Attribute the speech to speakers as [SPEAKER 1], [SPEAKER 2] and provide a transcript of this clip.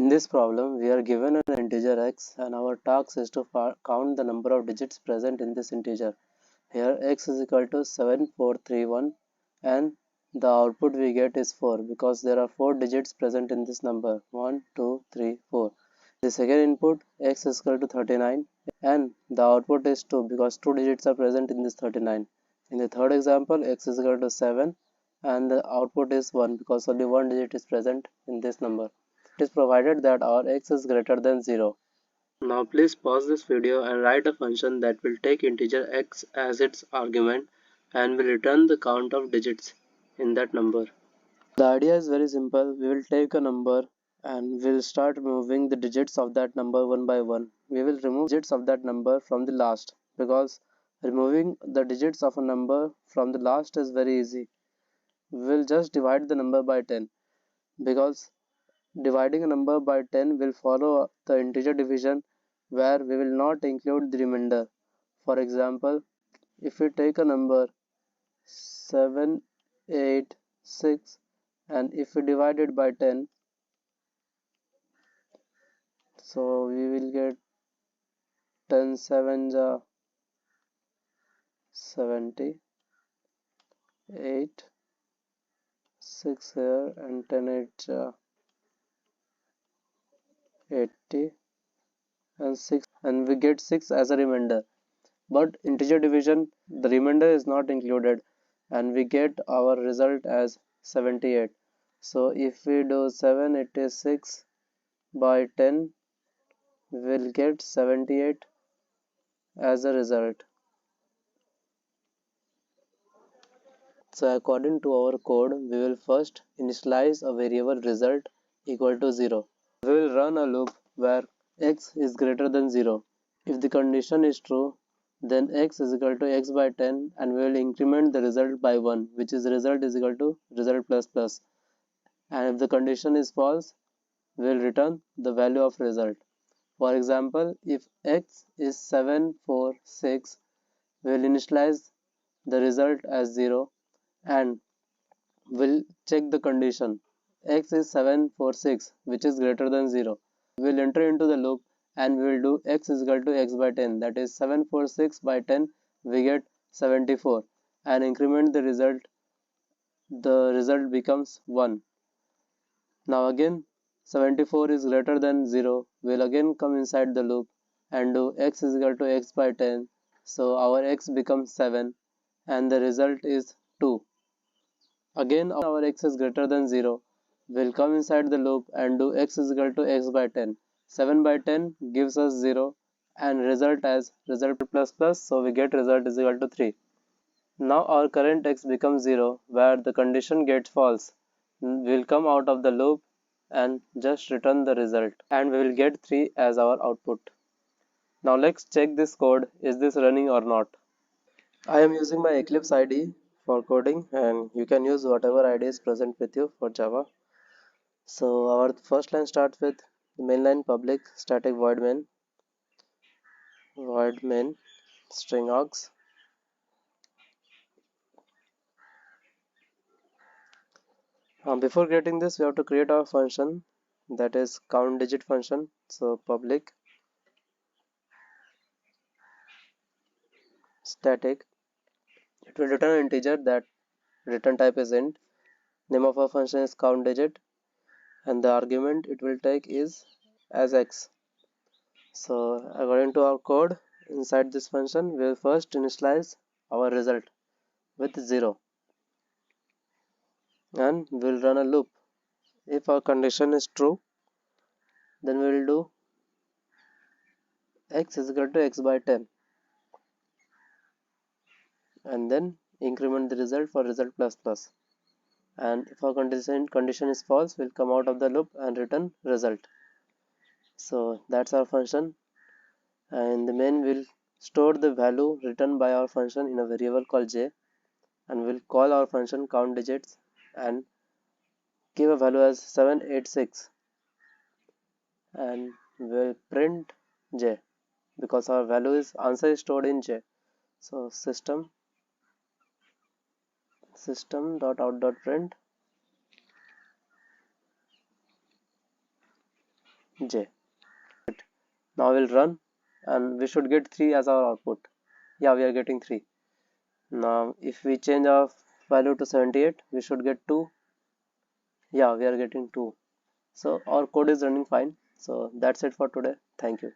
[SPEAKER 1] In this problem, we are given an integer x and our task is to count the number of digits present in this integer. Here x is equal to 7431 and the output we get is 4 because there are 4 digits present in this number 1, 2, 3, 4. The second input x is equal to 39 and the output is 2 because 2 digits are present in this 39. In the third example, x is equal to 7 and the output is 1 because only 1 digit is present in this number. It is provided that our x is greater than 0. Now please pause this video and write a function that will take integer x as its argument and will return the count of digits in that number. The idea is very simple. We will take a number and we'll start removing the digits of that number one by one. We will remove digits of that number from the last because removing the digits of a number from the last is very easy. We will just divide the number by 10 because dividing a number by 10 will follow the integer division where we will not include the remainder. For example, if we take a number 786 and if we divide it by 10, so we will get 10 sevens are 70, 8, 6 here and 10 eights are 80 and 6 and we get 6 as a remainder. But integer division, the remainder is not included and we get our result as 78. So if we do 7, it is 6 by 10, we will get 78 as a result. So according to our code, we will first initialize a variable result equal to 0. We will run a loop where x is greater than 0. If the condition is true, then x is equal to x by 10 and we will increment the result by 1, which is result is equal to result plus plus. And if the condition is false, we will return the value of result. For example, if x is 746, we will initialize the result as 0 and we'll check the condition. X is 746, which is greater than 0. We'll enter into the loop and we will do x is equal to x by 10, that is 746 by 10 we get 74 and increment the result becomes 1. Now again 74 is greater than 0, we'll again come inside the loop and do x is equal to x by 10, so our x becomes 7 and the result is 2. Again our x is greater than 0, we'll come inside the loop and do x is equal to x by 10. 7 by 10 gives us 0 and result as result plus plus, so we get result is equal to 3. Now our current x becomes 0 where the condition gets false. We'll come out of the loop and just return the result and we will get 3 as our output. Now let's check this code, is this running or not. I am using my Eclipse IDE for coding and you can use whatever IDE is present with you for Java. So our first line starts with mainline public static void main string args. Before creating this, we have to create our function, that is count digit function. So public static, it will return an integer that return type is int. Name of our function is count digit and the argument it will take is as x. So according to our code, inside this function we will first initialize our result with 0 and we will run a loop. If our condition is true, then we will do x is equal to x by 10 and then increment the result for result plus plus. And if our condition is false, we'll come out of the loop and return result. So that's our function, and the main will store the value returned by our function in a variable called j, and we'll call our function count digits and give a value as 786 and we'll print j because our value is answer is stored in j. So system.out.print j. Now we'll run and we should get 3 as our output. Yeah, we are getting 3. Now if we change our value to 78, we should get 2. Yeah, we are getting 2. So our code is running fine. So that's it for today. Thank you.